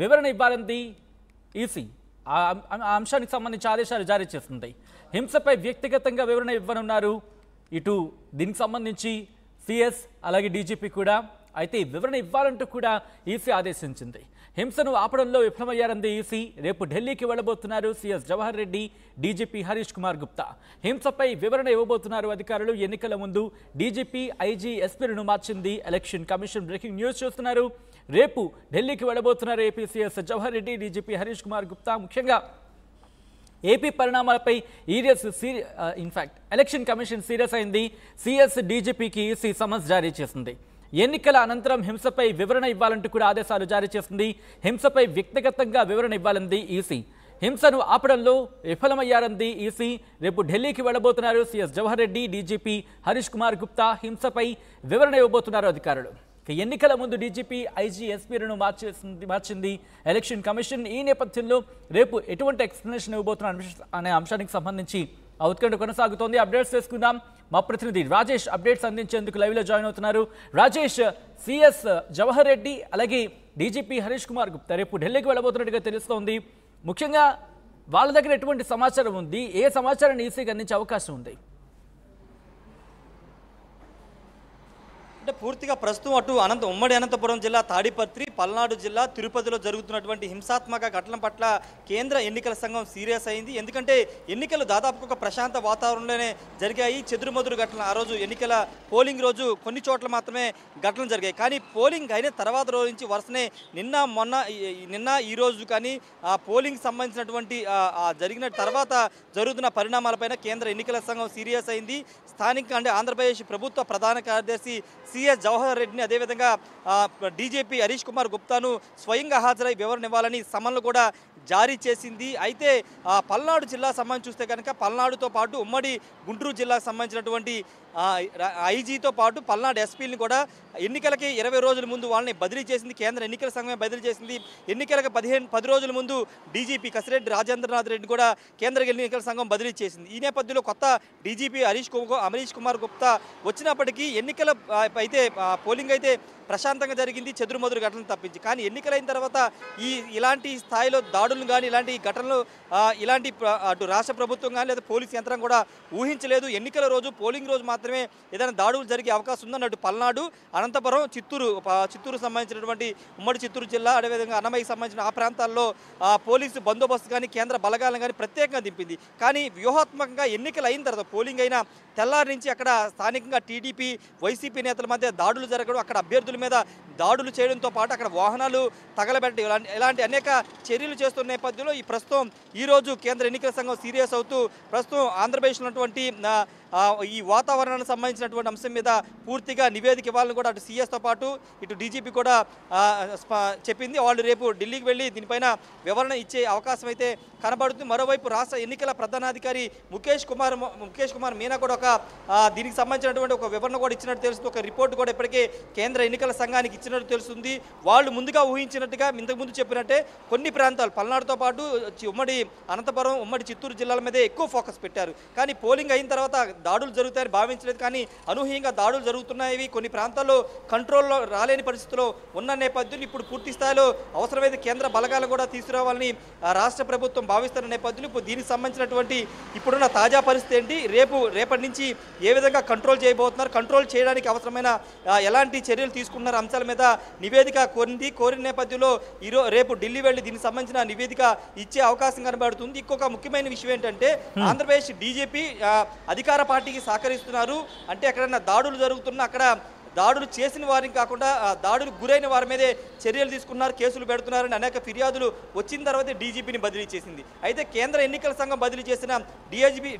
వివరణ ఇవ్వాలని ఈసీ ఆ అంశానికి సంబంధించి ఆదేశాలు జారీ చేస్తుంది. హింసపై వ్యక్తిగతంగా వివరణ ఇవ్వనున్నారు ఇటు దీనికి సంబంధించి సిఎస్ అలాగే డీజీపీ కూడా. అయితే వివరణ ఇవ్వాలంటూ కూడా ఈసీ ఆదేశించింది. హింసను ఆపడంలో విఫలమయ్యారంది ఈసీ. రేపు ఢిల్లీకి వెళ్లబోతున్నారు సిఎస్ జవహర్ రెడ్డి, డీజీపీ హరీష్ కుమార్ గుప్తా. హింసపై వివరణ ఇవ్వబోతున్నారు అధికారులు. ఎన్నికల ముందు డీజీపీ, ఐజీ, ఎస్పీలను మార్చింది ఎలక్షన్ కమిషన్. బ్రేకింగ్ న్యూస్ చూస్తున్నారు. రేపు ఢిల్లీకి వెళ్లబోతున్నారు AP CS Jawahar Reddy, DGP Harish Kumar Gupta. ముఖ్యంగా ఏపీ పరిణామాలపై ఇన్ఫాక్ట్ ఎలక్షన్ కమిషన్ సీరియస్ అయింది. సిఎస్, డీజీపీకి ఈసీ సమన్స్ జారీ చేసింది. ఎన్నికల అనంతరం హింసపై వివరణ ఇవ్వాలంటూ కూడా ఆదేశాలు జారీ చేసింది. హింసపై వ్యక్తిగతంగా వివరణ ఇవ్వాలంది ఈసీ. హింసను ఆపడంలో విఫలమయ్యారంది ఈసీ. రేపు ఢిల్లీకి వెళ్లబోతున్నారు సిఎస్ జవహర్ రెడ్డి, డీజీపీ హరీష్ కుమార్ గుప్తా. హింసపై వివరణ ఇవ్వబోతున్నారు అధికారులు. ఎన్నికల ముందు డీజీపీ, ఐజీ, ఎస్పీలను మార్చింది ఎలక్షన్ కమిషన్. ఈ నేపథ్యంలో రేపు ఎటువంటి ఎక్స్ప్లెనేషన్ ఇవ్వబోతున్నారు అనే అంశానికి సంబంధించి ఉత్కంఠ కొనసాగుతోంది. అప్డేట్స్ చేసుకుందాం. మా ప్రతినిధి రాజేష్ అప్డేట్స్ అందించేందుకు లైవ్లో జాయిన్ అవుతున్నారు. రాజేష్, సిఎస్ జవహర్ రెడ్డి అలాగే డీజీపీ హరీష్ కుమార్ గుప్తా రేపు ఢిల్లీకి వెళ్ళబోతున్నట్టుగా తెలుస్తోంది. ముఖ్యంగా వాళ్ళ దగ్గర ఎటువంటి సమాచారం ఉంది? ఏ సమాచారాన్ని ఈసీకి అందించే అవకాశం ఉంది? అంటే పూర్తిగా ప్రస్తుతం అటు ఉమ్మడి అనంతపురం జిల్లా తాడిపత్రి, పల్నాడు జిల్లా తిరుపతిలో జరుగుతున్నటువంటి హింసాత్మక ఘటన పట్ల కేంద్ర ఎన్నికల సంఘం సీరియస్ అయింది. ఎందుకంటే ఎన్నికలు దాదాపు ఒక ప్రశాంత వాతావరణంలోనే జరిగాయి. చెదురుమదురు ఘటన ఆ రోజు ఎన్నికల పోలింగ్ రోజు కొన్ని చోట్ల మాత్రమే ఘటనలు జరిగాయి. కానీ పోలింగ్ అయిన తర్వాత రోజు నుంచి వరుసనే నిన్న ఈ రోజు కానీ ఆ పోలింగ్ సంబంధించినటువంటి జరిగిన తర్వాత జరుగుతున్న పరిణామాలపైన కేంద్ర ఎన్నికల సంఘం సీరియస్ అయింది. స్థానిక అంటే ఆంధ్రప్రదేశ్ ప్రభుత్వ ప్రధాన కార్యదర్శి సిఎస్ జవహర్ రెడ్డిని, అదేవిధంగా డీజీపీ హరీష్ కుమార్ గుప్తాను స్వయంగా హాజరై వివరణ ఇవ్వాలని సమన్లు కూడా జారీ చేసింది. అయితే పల్నాడు జిల్లా సంబంధించి చూస్తే కనుక పల్నాడుతో పాటు ఉమ్మడి గుంటూరు జిల్లాకు సంబంధించినటువంటి ఐజీతో పాటు పల్నాడు ఎస్పీని కూడా ఎన్నికలకి 20 రోజుల ముందు వాళ్ళని బదిలీ చేసింది. కేంద్ర ఎన్నికల సంఘం బదిలీ చేసింది. ఎన్నికలకు 10 రోజుల ముందు డీజీపీ కసిరెడ్డి రాజేంద్రనాథ్ రెడ్డి కూడా కేంద్ర ఎన్నికల సంఘం బదిలీ చేసింది. ఈ నేపథ్యంలో కొత్త డీజీపీ హరీష్ కుమార్ గుప్తా వచ్చినప్పటికీ ఎన్నికల అయితే పోలింగ్ అయితే ప్రశాంతంగా జరిగింది, చెదురుమదురు ఘటనలు తప్పించి. కానీ ఎన్నికలైన తర్వాత ఇలాంటి స్థాయిలో దాడులు కానీ ఇలాంటి ఘటనలు ఇలాంటి అటు రాష్ట్ర ప్రభుత్వం కానీ లేదా పోలీస్ యంత్రం కూడా ఊహించలేదు. ఎన్నికల రోజు పోలింగ్ రోజు మాత్రమే ఏదైనా దాడులు జరిగే అవకాశం ఉందని అటు పల్నాడు, అనంతపురం, చిత్తూరు సంబంధించినటువంటి ఉమ్మడి చిత్తూరు జిల్లా, అదేవిధంగా అన్నమయ్యకి సంబంధించిన ఆ ప్రాంతాల్లో పోలీసు బందోబస్తు కానీ కేంద్ర బలగాలను కానీ ప్రత్యేకంగా దింపింది. కానీ వ్యూహాత్మకంగా ఎన్నికలు అయిన తర్వాత పోలింగ్ అయిన తెల్లారి నుంచి అక్కడ స్థానికంగా టీడీపీ, వైసీపీ నేతల మధ్య దాడులు జరగడం, అక్కడ అభ్యర్థుల మీద దాడులు చేయడంతో పాటు అక్కడ వాహనాలు తగలబెట్టడం ఇలాంటి అనేక చర్యలు చేస్తున్న నేపథ్యంలో ప్రస్తుతం ఈరోజు కేంద్ర ఎన్నికల సంఘం సీరియస్ అవుతూ ప్రస్తుతం ఆంధ్రప్రదేశ్లో ఉన్నటువంటి ఈ వాతావరణానికి సంబంధించినటువంటి అంశం మీద పూర్తిగా నివేదిక ఇవ్వాలని కూడా అటు సీఎస్తో పాటు ఇటు డీజీపీ కూడా చెప్పింది. వాళ్ళు రేపు ఢిల్లీకి వెళ్ళి దీనిపైన వివరణ ఇచ్చే అవకాశం అయితే కనబడుతుంది. మరోవైపు రాష్ట్ర ఎన్నికల ప్రధానాధికారి ముఖేష్ కుమార్ మీనా కూడా దీనికి సంబంధించినటువంటి ఒక వివరణ కూడా ఇచ్చినట్టు తెలుస్తుంది. ఒక రిపోర్ట్ కూడా ఇప్పటికే కేంద్ర ఎన్నికల సంఘానికి ఇచ్చినట్టు తెలుస్తుంది. వాళ్ళు ముందుగా ఊహించినట్టుగా ఇంతకుముందు చెప్పినట్టే కొన్ని ప్రాంతాలు పల్నాడుతో పాటు ఉమ్మడి అనంతపురం, ఉమ్మడి చిత్తూరు జిల్లాల మీదే ఎక్కువ ఫోకస్ పెట్టారు. కానీ పోలింగ్ అయిన తర్వాత దాడులు జరుగుతాయని భావించలేదు. కానీ అనూహ్యంగా దాడులు జరుగుతున్నాయి. కొన్ని ప్రాంతాల్లో కంట్రోల్లో రాలేని పరిస్థితిలో ఉన్న నేపథ్యంలో ఇప్పుడు పూర్తి స్థాయిలో అవసరమైతే కేంద్ర బలగాలు కూడా తీసుకురావాలని రాష్ట్ర ప్రభుత్వం భావిస్తున్న నేపథ్యంలో ఇప్పుడు దీనికి సంబంధించినటువంటి ఇప్పుడున్న తాజా పరిస్థితి ఏంటి, రేపటి నుంచి ఏ విధంగా కంట్రోల్ చేయబోతున్నారు, కంట్రోల్ చేయడానికి అవసరమైన ఎలాంటి చర్యలు తీసుకున్నారు అంశాల మీద నివేదిక కోరిన నేపథ్యంలో రేపు ఢిల్లీ వెళ్ళి దీనికి సంబంధించిన నివేదిక ఇచ్చే అవకాశం కనబడుతుంది. ఇంకొక ముఖ్యమైన విషయం ఏంటంటే ఆంధ్రప్రదేశ్ డీజీపీ అధికార పార్టీకి సహకరిస్తున్నారు. అంటే ఎక్కడైనా దాడులు జరుగుతున్నా అక్కడ దాడులు చేసిన వారిని కాకుండా దాడులు గురైన వారి మీదే చర్యలు తీసుకున్నారు, కేసులు పెడుతున్నారని అనేక ఫిర్యాదులు వచ్చిన తర్వాత డీజీపీని బదిలీ చేసింది. అయితే కేంద్ర ఎన్నికల సంఘం బదిలీ చేసిన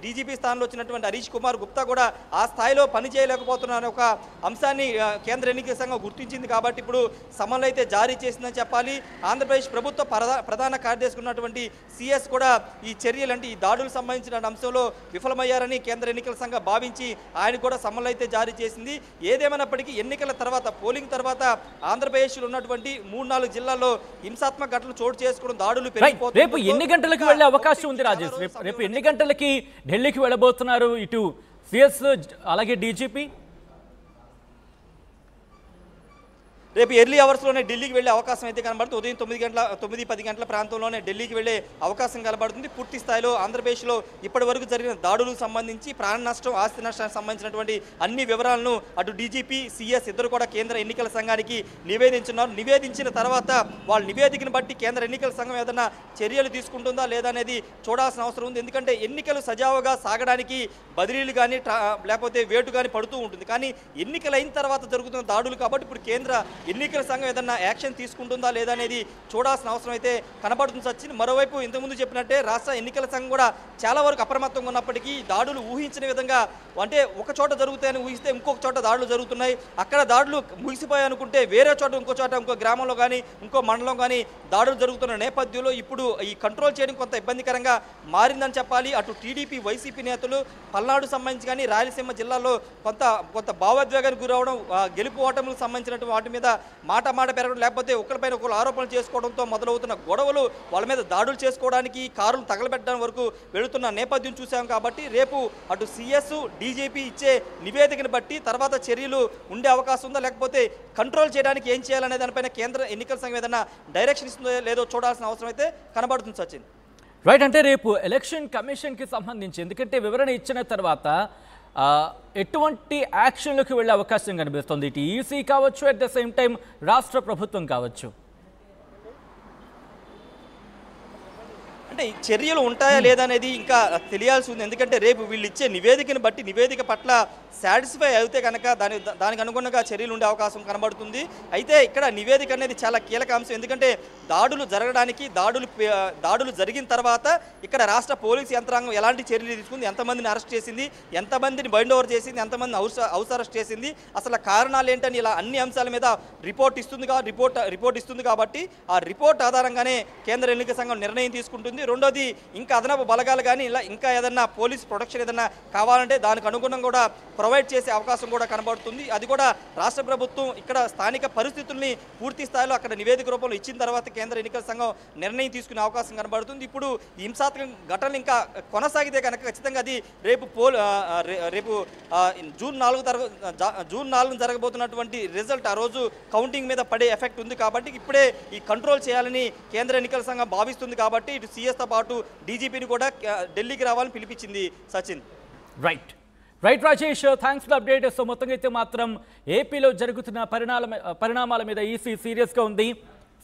డీజీపీ స్థానంలో వచ్చినటువంటి హరీష్ కుమార్ గుప్తా కూడా ఆ స్థాయిలో పని చేయలేకపోతున్నారనే ఒక అంశాన్ని కేంద్ర ఎన్నికల సంఘం గుర్తించింది. కాబట్టి ఇప్పుడు సమన్లు అయితే జారీ చేసిందని చెప్పాలి. ఆంధ్రప్రదేశ్ ప్రభుత్వ ప్రధాన కార్యదర్శి ఉన్నటువంటి సిఎస్ కూడా ఈ చర్యలు అంటే ఈ దాడులకు సంబంధించిన అంశంలో విఫలమయ్యారని కేంద్ర ఎన్నికల సంఘం భావించి ఆయన కూడా సమన్లు అయితే జారీ చేసింది. ఏదేమైనప్పటికీ ఎన్నికల తర్వాత పోలింగ్ తర్వాత ఆంధ్రప్రదేశ్లో ఉన్నటువంటి 3-4 జిల్లాల్లో హింసాత్మక ఘటనలు చోటు చేసుకోవడం, దాడులు పెరిగిపోతున్నాయి. రేపు ఎన్ని గంటలకు వెళ్ళే అవకాశం ఉంది రాజేష్? రేపు ఎన్ని గంటలకి ఢిల్లీకి వెళ్ళబోతున్నారు ఇటు సిఎస్ అలాగే డీజీపీ? రేపు ఎర్లీ అవర్స్లోనే ఢిల్లీకి వెళ్ళే అవకాశం అయితే కనబడుతుంది. ఉదయం 9-10 గంటల ప్రాంతంలోనే ఢిల్లీకి వెళ్ళే అవకాశం కనబడుతుంది. పూర్తి స్థాయిలో ఆంధ్రప్రదేశ్లో ఇప్పటి వరకు జరిగిన దాడులకు సంబంధించి ప్రాణ నష్టం, ఆస్తి నష్టానికి సంబంధించినటువంటి అన్ని వివరాలను అటు డీజీపీ, సిఎస్ ఇద్దరు కూడా కేంద్ర ఎన్నికల సంఘానికి నివేదించున్నారు. నివేదించిన తర్వాత వాళ్ళ నివేదికను బట్టి కేంద్ర ఎన్నికల సంఘం ఏదైనా చర్యలు తీసుకుంటుందా లేదా అనేది చూడాల్సిన అవసరం ఉంది. ఎందుకంటే ఎన్నికలు సజావుగా సాగడానికి బదిలీలు కానీ లేకపోతే వేటు కానీ పడుతూ ఉంటుంది. కానీ ఎన్నికలు అయిన తర్వాత జరుగుతున్న దాడులు కాబట్టి ఇప్పుడు కేంద్ర ఎన్నికల సంఘం ఏదన్నా యాక్షన్ తీసుకుంటుందా లేదా అనేది చూడాల్సిన అవసరం అయితే కనబడుతుంది సచిన్. మరోవైపు ఇంతకుముందు చెప్పినట్టే రాష్ట్ర ఎన్నికల సంఘం కూడా చాలా వరకు అప్రమత్తంగా ఉన్నప్పటికీ దాడులు ఊహించిన విధంగా, అంటే ఒక చోట జరుగుతాయని ఊహిస్తే ఇంకొక చోట దాడులు జరుగుతున్నాయి. అక్కడ దాడులు ముగిసిపోయాయి అనుకుంటే వేరే చోట ఇంకో గ్రామంలో కానీ ఇంకో మండలం కానీ దాడులు జరుగుతున్న నేపథ్యంలో ఇప్పుడు ఈ కంట్రోల్ చేయడం కొంత ఇబ్బందికరంగా మారిందని చెప్పాలి. అటు టీడీపీ, వైసీపీ నేతలు పల్నాడు సంబంధించి కానీ రాయలసీమ జిల్లాలో కొంత భావోద్వేగానికి గురవడం, గెలుపు ఓటములకు సంబంధించినటువంటి వాటి మీద మాట పెరగడం, లేకపోతే ఒకరిపైన ఒకరు ఆరోపణలు చేసుకోవడంతో మొదలవుతున్న గొడవలు వాళ్ళ మీద దాడులు చేసుకోవడానికి, కారులు తగలబెట్టడం వరకు వెళుతున్న నేపథ్యం చూసాం. కాబట్టి రేపు అటు సిఎస్, డీజీపీ ఇచ్చే నివేదికను బట్టి తర్వాత చర్యలు ఉండే అవకాశం ఉందా, లేకపోతే కంట్రోల్ చేయడానికి ఏం చేయాలనే దానిపైన కేంద్ర ఎన్నికల సంఘం ఏదైనా డైరెక్షన్ ఇస్తుందో లేదో చూడాల్సిన అవసరం అయితే కనబడుతుంది సచిన్. రైట్, అంటే రేపు ఎలక్షన్ కమిషన్కి సంబంధించి ఎందుకంటే వివరణ ఇచ్చిన తర్వాత ఎటువంటి యాక్షన్లకు వెళ్ళే అవకాశం కనిపిస్తుంది, ఇటు ఈసీ కావచ్చు, అట్ ద సేమ్ టైం రాష్ట్ర ప్రభుత్వం కావచ్చు. అంటే చర్యలు ఉంటాయా లేదా అనేది ఇంకా తెలియాల్సి ఉంది. ఎందుకంటే రేపు వీళ్ళు ఇచ్చే నివేదికను బట్టి నివేదిక పట్ల సాటిస్ఫై అయితే కనుక దానికి అనుగుణంగా చర్యలు ఉండే అవకాశం కనబడుతుంది. అయితే ఇక్కడ నివేదిక అనేది చాలా కీలక అంశం. ఎందుకంటే దాడులు జరగడానికి, దాడులు జరిగిన తర్వాత ఇక్కడ రాష్ట్ర పోలీసు యంత్రాంగం ఎలాంటి చర్యలు తీసుకుంది, ఎంతమందిని అరెస్ట్ చేసింది, ఎంతమందిని బైండ్ ఓవర్ చేసింది, ఎంతమందిని హౌస్ అరెస్ట్ చేసింది, అసలు కారణాలు ఏంటని ఇలా అన్ని అంశాల మీద రిపోర్ట్ ఇస్తుంది కాబట్టి ఆ రిపోర్ట్ ఆధారంగానే కేంద్ర ఎన్నికల సంఘం నిర్ణయం తీసుకుంటుంది. రెండోది ఇంకా అదనపు బలగాలు కానీ ఇలా ఇంకా ఏదన్నా పోలీస్ ప్రొటెక్షన్ ఏదన్నా కావాలంటే దానికి అనుగుణంగా కూడా ప్రొవైడ్ చేసే అవకాశం కూడా కనబడుతుంది. అది కూడా రాష్ట్ర ప్రభుత్వం ఇక్కడ స్థానిక పరిస్థితుల్ని పూర్తి స్థాయిలో అక్కడ నివేదిక రూపంలో ఇచ్చిన తర్వాత కేంద్ర ఎన్నికల సంఘం నిర్ణయం తీసుకునే అవకాశం కనబడుతుంది. ఇప్పుడు హింసాత్మక ఘటనలు ఇంకా కొనసాగితే కనుక ఖచ్చితంగా అది రేపు జూన్ 4 జరగబోతున్నటువంటి రిజల్ట్ ఆ రోజు కౌంటింగ్ మీద పడే ఎఫెక్ట్ ఉంది. కాబట్టి ఇప్పుడే ఈ కంట్రోల్ చేయాలని కేంద్ర ఎన్నికల సంఘం భావిస్తుంది. కాబట్టి ఇటు సిఎస్తో పాటు డీజీపీని కూడా ఢిల్లీకి రావాలని పిలిపించింది Sachin. Right Rajesh, thanks for update. So మొత్తంగా అయితే మాత్రం ఏపీలో జరుగుతున్న పరిణామాల మీద ఈసీ సీరియస్గా ఉంది.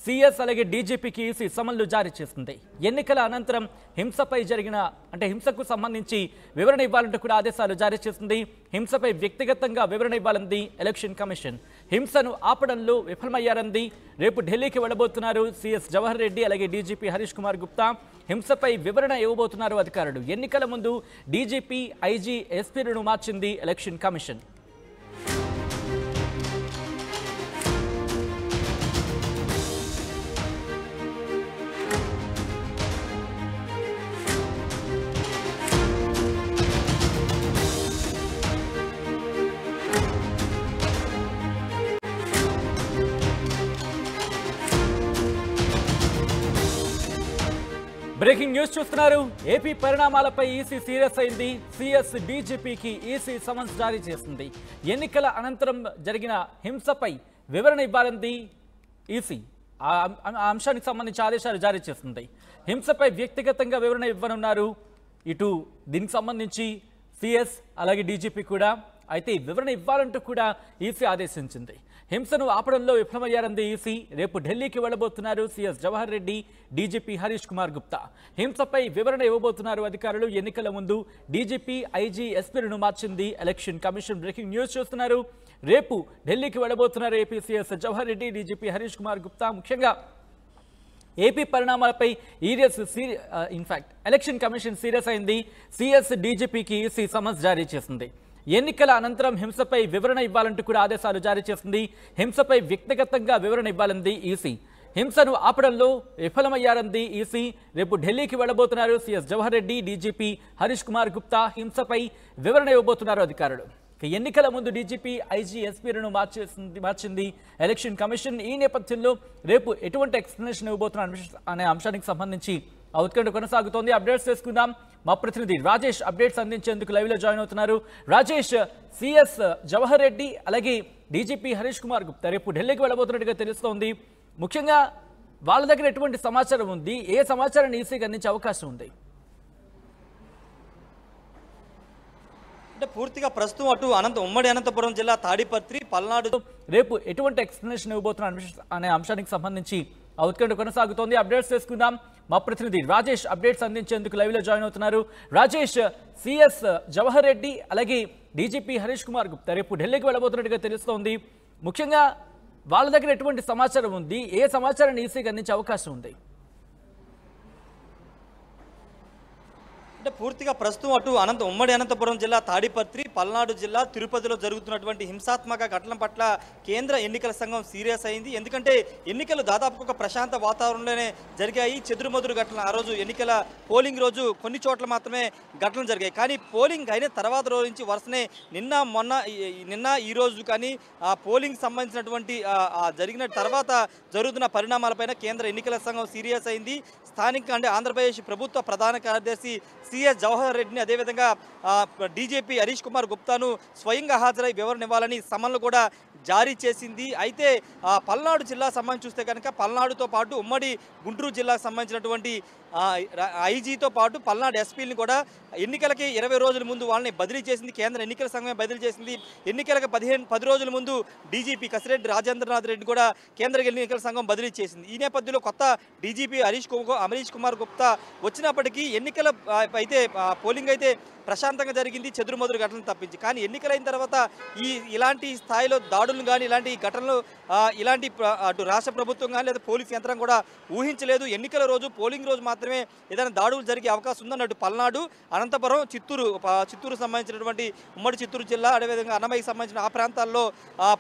సిఎస్ అలాగే డీజీపీకి ఈసీ సమన్లు జారీ చేస్తుంది. ఎన్నికల అనంతరం హింసకు సంబంధించి వివరణ ఇవ్వాలంటూ కూడా ఆదేశాలు జారీ చేస్తుంది. హింసపై వ్యక్తిగతంగా వివరణ ఇవ్వాలంది ఎలక్షన్ కమిషన్. హింసను ఆపడంలో విఫలమయ్యారంది. రేపు ఢిల్లీకి వెళ్ళబోతున్నారు సిఎస్ జవహర్ రెడ్డి అలాగే డీజీపీ హరీష్ కుమార్ గుప్తా. హింసపై వివరణ ఇవ్వబోతున్నారు అధికారులు. ఎన్నికల ముందు డీజీపీ, ఐజీ, ఎస్పీలను మార్చింది ఎలక్షన్ కమిషన్. బ్రేకింగ్ న్యూస్ చూస్తున్నారు. ఏపీ పరిణామాలపై ఈసీ సీరియస్ అయింది. సిఎస్, డీజీపీకి ఈసీ సమన్స్ జారీ చేసింది. ఎన్నికల అనంతరం జరిగిన హింసపై వివరణ ఇవ్వాలంది ఈసీ. ఆ అంశానికి సంబంధించి ఆదేశాలు జారీ చేస్తుంది. హింసపై వ్యక్తిగతంగా వివరణ ఇవ్వనున్నారు ఇటు దీనికి సంబంధించి సిఎస్ అలాగే డీజీపీ కూడా. అయితే వివరణ ఇవ్వాలంటూ కూడా ఈసీ ఆదేశించింది. హింసను ఆపడంలో విఫలమయ్యారంది ఈసీ. రేపు ఢిల్లీకి వెళ్ళబోతున్నారు సిఎస్ జవహర్ రెడ్డి, డీజీపీ హరీష్ కుమార్ గుప్తా. హింసపై వివరణ ఇవ్వబోతున్నారు అధికారులు. ఎన్నికల ముందు డీజీపీ, ఐజీ, ఎస్పీలను మార్చింది ఎలక్షన్ కమిషన్. బ్రేకింగ్ న్యూస్ చూస్తున్నారు. రేపు ఢిల్లీకి వెళ్ళబోతున్నారు AP CS Jawahar Reddy, DGP Harish Kumar Gupta. ముఖ్యంగా ఏపీ పరిణామాలపై ఎలక్షన్ కమిషన్ సీరియస్ అయింది. సిఎస్, డీజీపీకి ఈసీ సమన్స్ జారీ చేసింది. ఎన్నికల అనంతరం హింసపై వివరణ ఇవ్వాలంటూ కూడా ఆదేశాలు జారీ చేసింది. హింసపై వ్యక్తిగతంగా వివరణ ఇవ్వాలంది ఈసీ. హింసను ఆపడంలో విఫలమయ్యారంది ఈసీ. రేపు ఢిల్లీకి వెళ్ళబోతున్నారు సిఎస్ జవహర్ రెడ్డి, డీజీపీ హరీష్ కుమార్ గుప్తా. హింసపై వివరణ ఇవ్వబోతున్నారు అధికారులు. ఎన్నికల ముందు డీజీపీ ఐజీ ఎస్పీలను మార్చింది ఎలక్షన్ కమిషన్. ఈ నేపథ్యంలో రేపు ఎటువంటి ఎక్స్ప్లెనేషన్ ఇవ్వబోతున్న అనే అంశానికి సంబంధించి ఉత్కంఠ కొనసాగుతోంది. అప్డేట్స్ చేసుకుందాం. మా ప్రతినిధి రాజేష్ అప్డేట్స్ అందించేందుకు లైవ్లో జాయిన్ అవుతున్నారు. రాజేష్, సిఎస్ జవహర్ రెడ్డి అలాగే డీజీపీ హరీష్ కుమార్ గుప్తా రేపు ఢిల్లీకి వెళ్ళబోతున్నట్టుగా తెలుస్తోంది. ముఖ్యంగా వాళ్ళ దగ్గర ఎటువంటి సమాచారం ఉంది, ఏ సమాచారాన్ని ఈసీకి అందించే అవకాశం ఉంది? అంటే పూర్తిగా ప్రస్తుతం అటు ఉమ్మడి అనంతపురం జిల్లా తాడిపత్రి పల్నాడు రేపు ఎటువంటి ఎక్స్ప్లెనేషన్ ఇవ్వబోతున్న అనే అంశానికి సంబంధించి ఉత్కంఠ కొనసాగుతోంది. అప్డేట్స్ చేసుకుందాం. మా ప్రతినిధి రాజేష్ అప్డేట్స్ అందించేందుకు లైవ్లో జాయిన్ అవుతున్నారు. రాజేష్, సిఎస్ జవహర్ రెడ్డి అలాగే డీజీపీ హరీష్ కుమార్ గుప్తా రేపు ఢిల్లీకి వెళ్ళబోతున్నట్టుగా తెలుస్తోంది. ముఖ్యంగా వాళ్ళ దగ్గర ఎటువంటి సమాచారం ఉంది, ఏ సమాచారాన్ని ఈసీకి అందించే అవకాశం ఉంది? అంటే పూర్తిగా ప్రస్తుతం అటు ఉమ్మడి అనంతపురం జిల్లా తాడిపత్రి పల్నాడు జిల్లా తిరుపతిలో జరుగుతున్నటువంటి హింసాత్మక ఘటన పట్ల కేంద్ర ఎన్నికల సంఘం సీరియస్ అయింది. ఎందుకంటే ఎన్నికలు దాదాపు ఒక ప్రశాంత వాతావరణంలోనే జరిగాయి. చెదురుమదురు ఘటన ఆ రోజు ఎన్నికల పోలింగ్ రోజు కొన్ని చోట్ల మాత్రమే ఘటనలు జరిగాయి. కానీ పోలింగ్ అయిన తర్వాత రోజు నుంచి వరుసనే నిన్న ఈ రోజు కానీ ఆ పోలింగ్ సంబంధించినటువంటి జరిగిన తర్వాత జరుగుతున్న పరిణామాలపైన కేంద్ర ఎన్నికల సంఘం సీరియస్ అయింది. స్థానిక అంటే ఆంధ్రప్రదేశ్ ప్రభుత్వ ప్రధాన కార్యదర్శి సిఎస్ జవహర్ రెడ్డిని అదేవిధంగా డీజీపీ హరీష్ కుమార్ గుప్తాను స్వయంగా హాజరై వివరణ ఇవ్వాలని సమన్లు కూడా జారీ చేసింది. అయితే పల్నాడు జిల్లా సంబంధించి చూస్తే కనుక పల్నాడుతో పాటు ఉమ్మడి గుంటూరు జిల్లాకు సంబంధించినటువంటి ఐజీతో పాటు పల్నాడు ఎస్పీని కూడా ఎన్నికలకి 20 రోజుల ముందు వాళ్ళని బదిలీ చేసింది. కేంద్ర ఎన్నికల సంఘం బదిలీ చేసింది. ఎన్నికలకు 10 రోజుల ముందు డీజీపీ కసిరెడ్డి రాజేంద్రనాథ్ రెడ్డి కూడా కేంద్ర ఎన్నికల సంఘం బదిలీ చేసింది. ఈ నేపథ్యంలో కొత్త డీజీపీ హరీష్ కుమార్ గుప్తా వచ్చినప్పటికీ ఎన్నికల అయితే పోలింగ్ అయితే ప్రశాంతంగా జరిగింది, చెదురుమదురు ఘటనలు తప్పించి. కానీ ఎన్నికలైన తర్వాత ఇలాంటి స్థాయిలో దాడులను కానీ ఇలాంటి ఘటనలు ఇలాంటి అటు రాష్ట్ర ప్రభుత్వం కానీ లేదా పోలీస్ యంత్రం కూడా ఊహించలేదు. ఎన్నికల రోజు పోలింగ్ రోజు మాత్రమే ఏదైనా దాడులు జరిగే అవకాశం ఉందని అటు పల్నాడు, అనంతపురం, చిత్తూరు సంబంధించినటువంటి ఉమ్మడి చిత్తూరు జిల్లా అదేవిధంగా అన్నమయ్యకి సంబంధించిన ఆ ప్రాంతాల్లో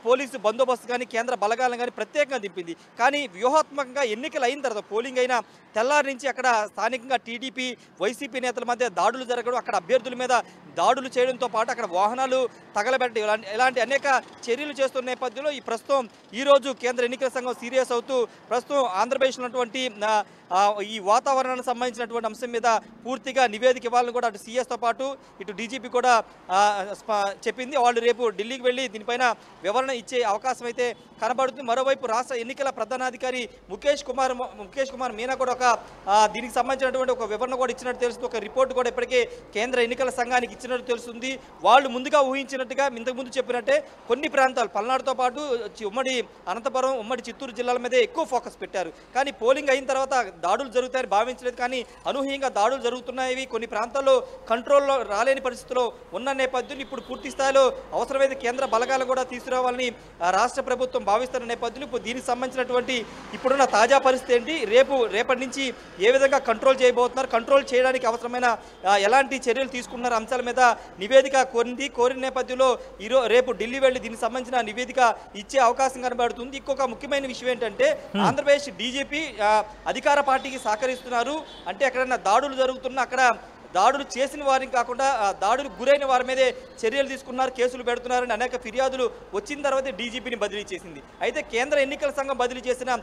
పోలీసు బందోబస్తు కానీ కేంద్ర బలగాలను కానీ ప్రత్యేకంగా దింపింది. కానీ వ్యూహాత్మకంగా ఎన్నికలు అయిన తర్వాత పోలింగ్ అయిన తెల్లారి నుంచి అక్కడ స్థానికంగా టీడీపీ వైసీపీ నేతల మధ్య దాడులు జరగడం, అక్కడ అభ్యర్థుల మీద దాడులు చేయడంతో పాటు అక్కడ వాహనాలు తగలబెట్టడం ఇలాంటి అనేక చర్యలు చేస్తున్న నేపథ్యంలో ప్రస్తుతం ఈరోజు కేంద్ర ఎన్నికల సంఘం సీరియస్ అవుతూ ప్రస్తుతం ఆంధ్రప్రదేశ్లో ఉన్నటువంటి ఈ వాతావరణానికి సంబంధించినటువంటి అంశం మీద పూర్తిగా నివేదిక ఇవ్వాలని కూడా అటు సీఎస్తో పాటు ఇటు డీజీపీ కూడా చెప్పింది. వాళ్ళు రేపు ఢిల్లీకి వెళ్ళి దీనిపైన వివరణ ఇచ్చే అవకాశం అయితే కనబడుతుంది. మరోవైపు రాష్ట్ర ఎన్నికల ప్రధానాధికారి ముఖేష్ కుమార్ మీనా కూడా దీనికి సంబంధించినటువంటి ఒక వివరణ కూడా ఇచ్చినట్టు తెలుస్తుంది. ఒక రిపోర్ట్ కూడా ఇప్పటికే కేంద్ర ఎన్నికల సంఘానికి ఇచ్చినట్టు తెలుస్తుంది. వాళ్ళు ముందుగా ఊహించినట్టుగా ఇంతకుముందు చెప్పినట్టే కొన్ని ప్రాంతాలు పల్నాడుతో పాటు ఉమ్మడి అనంతపురం, ఉమ్మడి చిత్తూరు జిల్లాల మీదే ఎక్కువ ఫోకస్ పెట్టారు. కానీ పోలింగ్ అయిన తర్వాత దాడులు జరుగుతాయని భావించలేదు. కానీ అనూహ్యంగా దాడులు జరుగుతున్నాయి. కొన్ని ప్రాంతాల్లో కంట్రోల్లో రాలేని పరిస్థితిలో ఉన్న నేపథ్యంలో ఇప్పుడు పూర్తి స్థాయిలో అవసరమైన కేంద్ర బలగాలు కూడా తీసుకురావాలని రాష్ట్ర ప్రభుత్వం భావిస్తున్న నేపథ్యంలో ఇప్పుడు దీనికి సంబంధించినటువంటి ఇప్పుడున్న తాజా పరిస్థితి ఏంటి, రేపటి నుంచి ఏ విధంగా కంట్రోల్ చేయబోతున్నారు, కంట్రోల్ చేయడానికి అవసరమైన ఎలాంటి చర్యలు తీసుకున్నారు అంశాల మీద నివేదిక కోరిన నేపథ్యంలో రేపు ఢిల్లీ వెళ్ళి దీనికి సంబంధించిన నివేదిక ఇచ్చే అవకాశం కనబడుతుంది. ఇంకొక ముఖ్యమైన విషయం ఏంటంటే ఆంధ్రప్రదేశ్ డీజీపీ అధికార పార్టీకి సహకరిస్తున్నారు. అంటే ఎక్కడైనా దాడులు జరుగుతున్నా అక్కడ దాడులు చేసిన వారిని కాకుండా దాడులు గురైన వారి మీదే చర్యలు తీసుకున్నారు, కేసులు పెడుతున్నారని అనేక ఫిర్యాదులు వచ్చిన తర్వాతే డీజీపీని బదిలీ చేసింది. అయితే కేంద్ర ఎన్నికల సంఘం బదిలీ చేసిన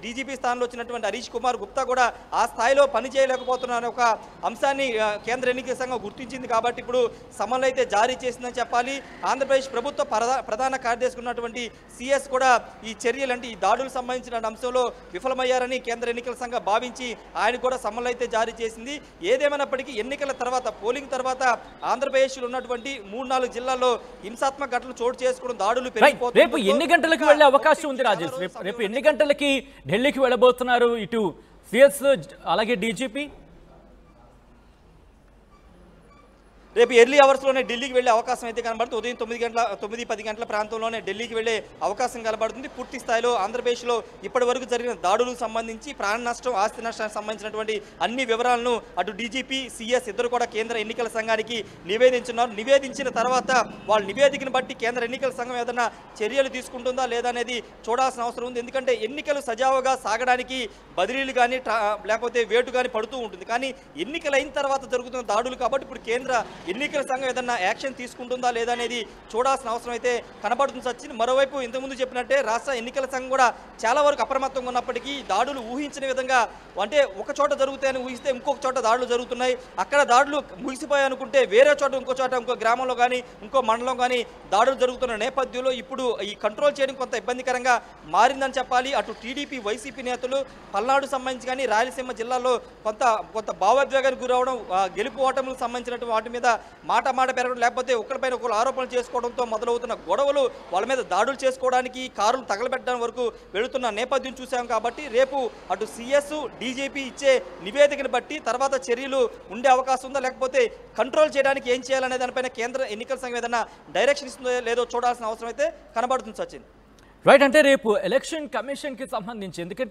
డీజీపీ స్థానంలో వచ్చినటువంటి హరీష్ కుమార్ గుప్తా కూడా ఆ స్థాయిలో పనిచేయలేకపోతున్నారనే ఒక అంశాన్ని కేంద్ర ఎన్నికల సంఘం గుర్తించింది. కాబట్టి ఇప్పుడు సమన్లు అయితే జారీ చేసిందని చెప్పాలి. ఆంధ్రప్రదేశ్ ప్రభుత్వ ప్రధాన కార్యదర్శి ఉన్నటువంటి సిఎస్ కూడా ఈ చర్యలు అంటే ఈ దాడులకు సంబంధించిన అంశంలో విఫలమయ్యారని కేంద్ర ఎన్నికల సంఘం భావించి ఆయన కూడా సమన్లు అయితే జారీ చేసింది. ఏదేమైనప్పటికీ ఎన్నికల తర్వాత పోలింగ్ తర్వాత ఆంధ్రప్రదేశ్లో ఉన్నటువంటి 3-4 జిల్లాల్లో హింసాత్మక ఘటనలు చోటు చేసుకోవడం, దాడులు పెరిగిపోతున్నాయి. రేపు ఎన్ని గంటలకు వెళ్లే అవకాశం ఉంది రాజేష్? రేపు ఎన్ని గంటలకి ఢిల్లీకి వెళ్ళబోతున్నారు ఇటు సిఎస్ అలాగే డీజీపీ? రేపు ఎర్లీ అవర్స్లోనే ఢిల్లీకి వెళ్ళే అవకాశం అయితే కనబడుతుంది. ఉదయం 9-10 గంటల ప్రాంతంలోనే ఢిల్లీకి వెళ్ళే అవకాశం కనబడుతుంది. పూర్తి స్థాయిలో ఆంధ్రప్రదేశ్లో ఇప్పటి వరకు జరిగిన దాడులకు సంబంధించి ప్రాణ నష్టం, ఆస్తి నష్టానికి సంబంధించినటువంటి అన్ని వివరాలను అటు డీజీపీ, సిఎస్ ఇద్దరు కూడా కేంద్ర ఎన్నికల సంఘానికి నివేదించున్నారు. నివేదించిన తర్వాత వాళ్ళ నివేదికను బట్టి కేంద్ర ఎన్నికల సంఘం ఏదైనా చర్యలు తీసుకుంటుందా లేదా అనేది చూడాల్సిన అవసరం ఉంది. ఎందుకంటే ఎన్నికలు సజావుగా సాగడానికి బదిలీలు కానీ లేకపోతే వేటు కానీ పడుతూ ఉంటుంది. కానీ ఎన్నికలు అయిన తర్వాత జరుగుతున్న దాడులు కాబట్టి ఇప్పుడు కేంద్ర ఎన్నికల సంఘం ఏదన్నా యాక్షన్ తీసుకుంటుందా లేదా అనేది చూడాల్సిన అవసరం అయితే కనబడుతుంది సచిన్. మరోవైపు ఇంతకుముందు చెప్పినట్టే రాష్ట్ర ఎన్నికల సంఘం కూడా చాలా వరకు అప్రమత్తంగా ఉన్నప్పటికీ దాడులు ఊహించిన విధంగా అంటే ఒక చోట జరుగుతాయని ఊహిస్తే ఇంకొక చోట దాడులు జరుగుతున్నాయి. అక్కడ దాడులు ముగిసిపోయాయి అనుకుంటే వేరే చోట ఇంకో గ్రామంలో కానీ ఇంకో మండలం కానీ దాడులు జరుగుతున్న నేపథ్యంలో ఇప్పుడు ఈ కంట్రోల్ చేయడం కొంత ఇబ్బందికరంగా మారిందని చెప్పాలి. అటు టీడీపీ వైసీపీ నేతలు పల్నాడు సంబంధించి కానీ రాయలసీమ జిల్లాలో కొంత భావోద్వేగానికి గురవడం, గెలుపు ఓటములకు సంబంధించిన వాటి మీద మాట పెరగడం, లేకపోతే ఒకరిపైన ఒకరు ఆరోపణలు చేసుకోవడంతో మొదలవుతున్న గొడవలు వాళ్ళ మీద దాడులు చేసుకోవడానికి కారులు తగలబెట్టడం వరకు వెళుతున్న నేపథ్యం చూసాం. కాబట్టి రేపు అటు సిఎస్ డీజీపీ ఇచ్చే నివేదికను బట్టి తర్వాత చర్యలు ఉండే అవకాశం ఉందా, లేకపోతే కంట్రోల్ చేయడానికి ఏం చేయాలనే దానిపైన కేంద్ర ఎన్నికల సంఘం ఏదైనా డైరెక్షన్ ఇస్తుందో లేదో చూడాల్సిన అవసరం అయితే కనబడుతుంది సచిన్. రైట్, అంటే రేపు ఎలక్షన్ కమిషన్కి సంబంధించి ఎందుకంటే